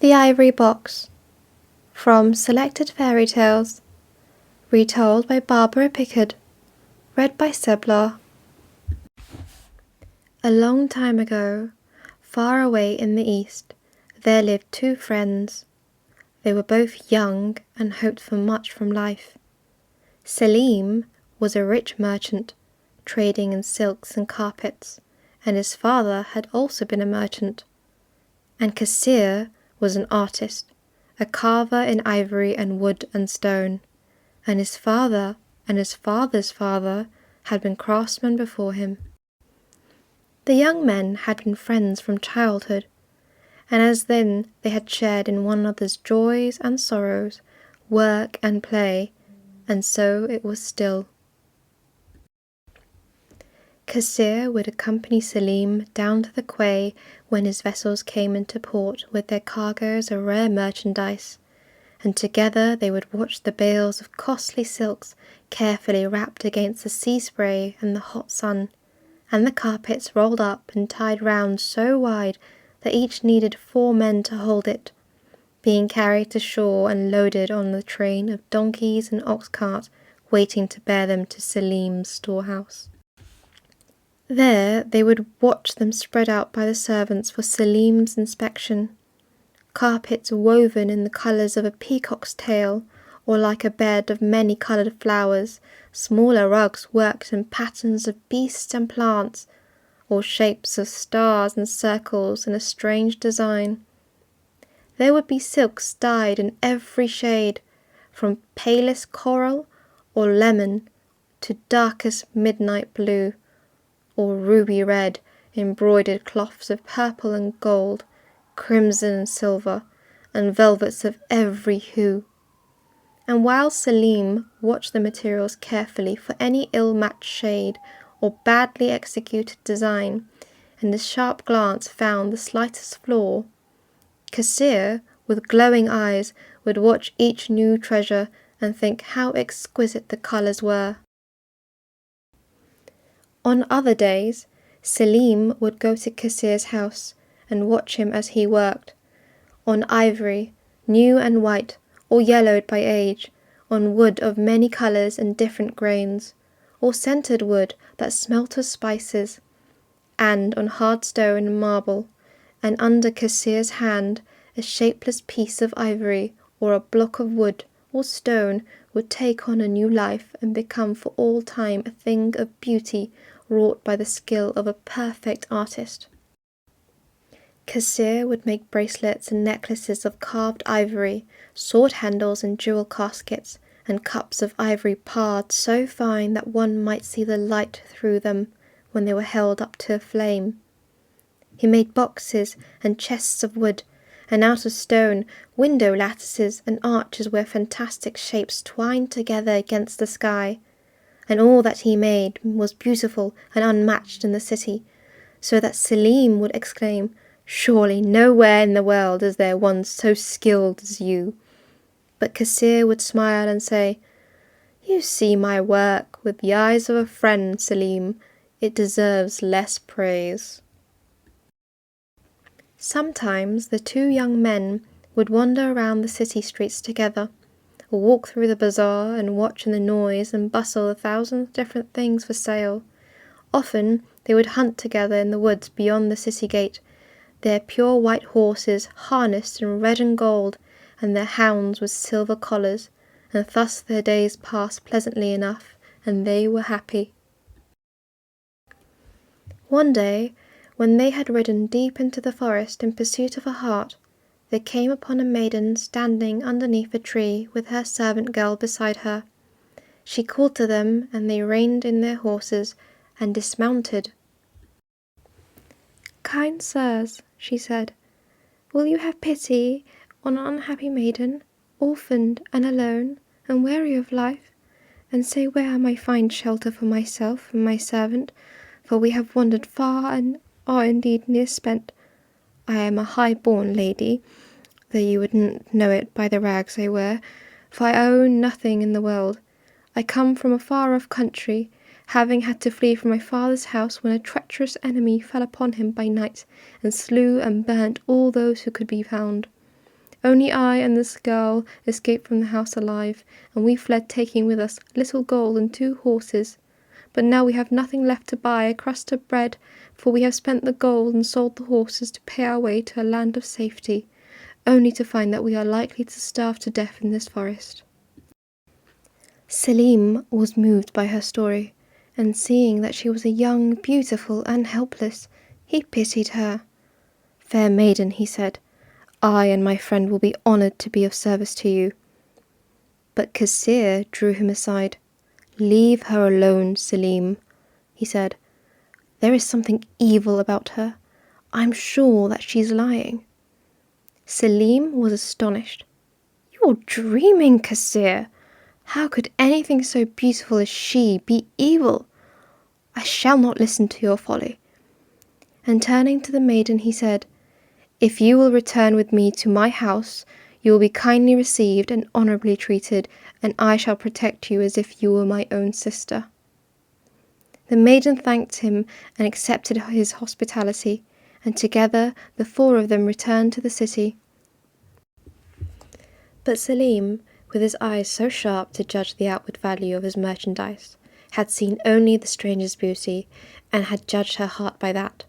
The Ivory Box, from Selected Fairy Tales, retold by Barbara Pickard, read by Seblar. A long time ago, far away in the east, there lived two friends. They were both young and hoped for much from life. Selim was a rich merchant, trading in silks and carpets, and his father had also been a merchant. And Kasir was an artist, a carver in ivory and wood and stone, and his father and his father's father had been craftsmen before him. The young men had been friends from childhood, and as then they had shared in one another's joys and sorrows, work and play, and so it was still. Kasir would accompany Selim down to the quay when his vessels came into port with their cargoes of rare merchandise, and together they would watch the bales of costly silks carefully wrapped against the sea spray and the hot sun, and the carpets rolled up and tied round so wide that each needed 4 men to hold it, being carried to shore and loaded on the train of donkeys and ox cart waiting to bear them to Selim's storehouse. There they would watch them spread out by the servants for Selim's inspection, carpets woven in the colours of a peacock's tail, or like a bed of many-coloured flowers, smaller rugs worked in patterns of beasts and plants, or shapes of stars and circles in a strange design. There would be silks dyed in every shade, from palest coral or lemon to darkest midnight blue, or ruby red, embroidered cloths of purple and gold, crimson and silver, and velvets of every hue. And while Selim watched the materials carefully for any ill-matched shade or badly executed design, and his sharp glance found the slightest flaw, Kasir, with glowing eyes, would watch each new treasure and think how exquisite the colours were. On other days, Selim would go to Kasir's house and watch him as he worked, on ivory, new and white, or yellowed by age, on wood of many colours and different grains, or scented wood that smelt of spices, and on hard stone and marble, and under Kasir's hand a shapeless piece of ivory or a block of wood or stone would take on a new life and become for all time a thing of beauty wrought by the skill of a perfect artist. Kasir would make bracelets and necklaces of carved ivory, sword handles and jewel caskets, and cups of ivory pared so fine that one might see the light through them when they were held up to a flame. He made boxes and chests of wood, and out of stone, window lattices and arches where fantastic shapes twined together against the sky, and all that he made was beautiful and unmatched in the city, so that Selim would exclaim, "Surely nowhere in the world is there one so skilled as you." But Kasir would smile and say, "You see my work with the eyes of a friend, Selim. It deserves less praise." Sometimes the two young men would wander around the city streets together, or walk through the bazaar and watch in the noise and bustle 1,000 different things for sale. Often they would hunt together in the woods beyond the city gate, their pure white horses harnessed in red and gold, and their hounds with silver collars, and thus their days passed pleasantly enough, and they were happy. One day, when they had ridden deep into the forest in pursuit of a hart, they came upon a maiden standing underneath a tree with her servant girl beside her. She called to them, and they reined in their horses and dismounted. "Kind sirs," she said, "will you have pity on an unhappy maiden, orphaned and alone, and weary of life, and say where I may find shelter for myself and my servant, for we have wandered far and are indeed near spent. I am a high-born lady, though you wouldn't know it by the rags I wear, for I own nothing in the world. I come from a far-off country, having had to flee from my father's house when a treacherous enemy fell upon him by night, and slew and burnt all those who could be found. Only I and this girl escaped from the house alive, and we fled taking with us little gold and 2 horses. But now we have nothing left to buy a crust of bread, for we have spent the gold and sold the horses to pay our way to a land of safety, only to find that we are likely to starve to death in this forest." Selim was moved by her story, and seeing that she was a young, beautiful, and helpless, he pitied her. "Fair maiden," he said, "I and my friend will be honoured to be of service to you." But Kasir drew him aside. "Leave her alone, Selim," he said. "There is something evil about her. I'm sure that she's lying." Selim was astonished. "You're dreaming, Kasir. How could anything so beautiful as she be evil? I shall not listen to your folly." And turning to the maiden, he said, "If you will return with me to my house, you will be kindly received and honourably treated, and I shall protect you as if you were my own sister." The maiden thanked him and accepted his hospitality, and together the 4 of them returned to the city. But Selim, with his eyes so sharp to judge the outward value of his merchandise, had seen only the stranger's beauty, and had judged her heart by that,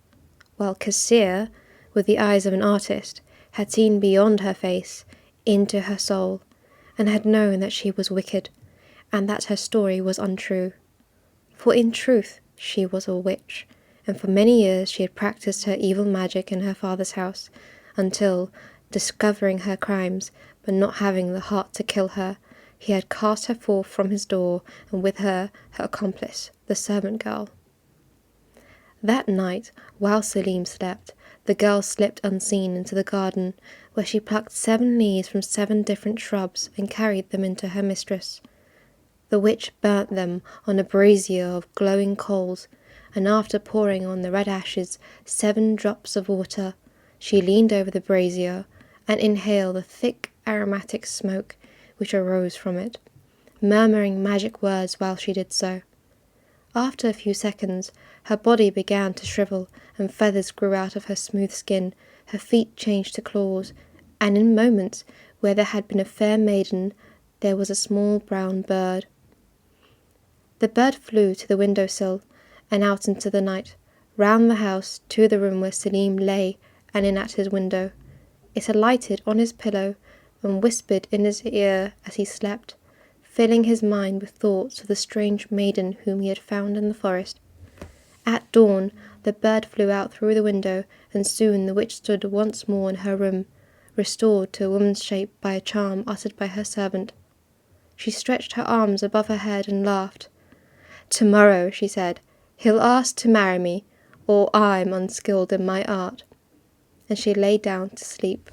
while Kasir, with the eyes of an artist, had seen beyond her face, into her soul, and had known that she was wicked, and that her story was untrue. For in truth she was a witch, and for many years she had practised her evil magic in her father's house, until, discovering her crimes, but not having the heart to kill her, he had cast her forth from his door, and with her accomplice, the servant girl. That night, while Selim slept, the girl slipped unseen into the garden, where she plucked 7 leaves from 7 different shrubs and carried them into her mistress. The witch burnt them on a brazier of glowing coals, and after pouring on the red ashes 7 drops of water, she leaned over the brazier and inhaled the thick aromatic smoke which arose from it, murmuring magic words while she did so. After a few seconds, her body began to shrivel, and feathers grew out of her smooth skin, her feet changed to claws, and in moments, where there had been a fair maiden, there was a small brown bird. The bird flew to the window-sill, and out into the night, round the house, to the room where Selim lay, and in at his window. It alighted on his pillow, and whispered in his ear as he slept, filling his mind with thoughts of the strange maiden whom he had found in the forest. At dawn, the bird flew out through the window, and soon the witch stood once more in her room, restored to a woman's shape by a charm uttered by her servant. She stretched her arms above her head and laughed. "Tomorrow," she said, "he'll ask to marry me, or I'm unskilled in my art." And she lay down to sleep.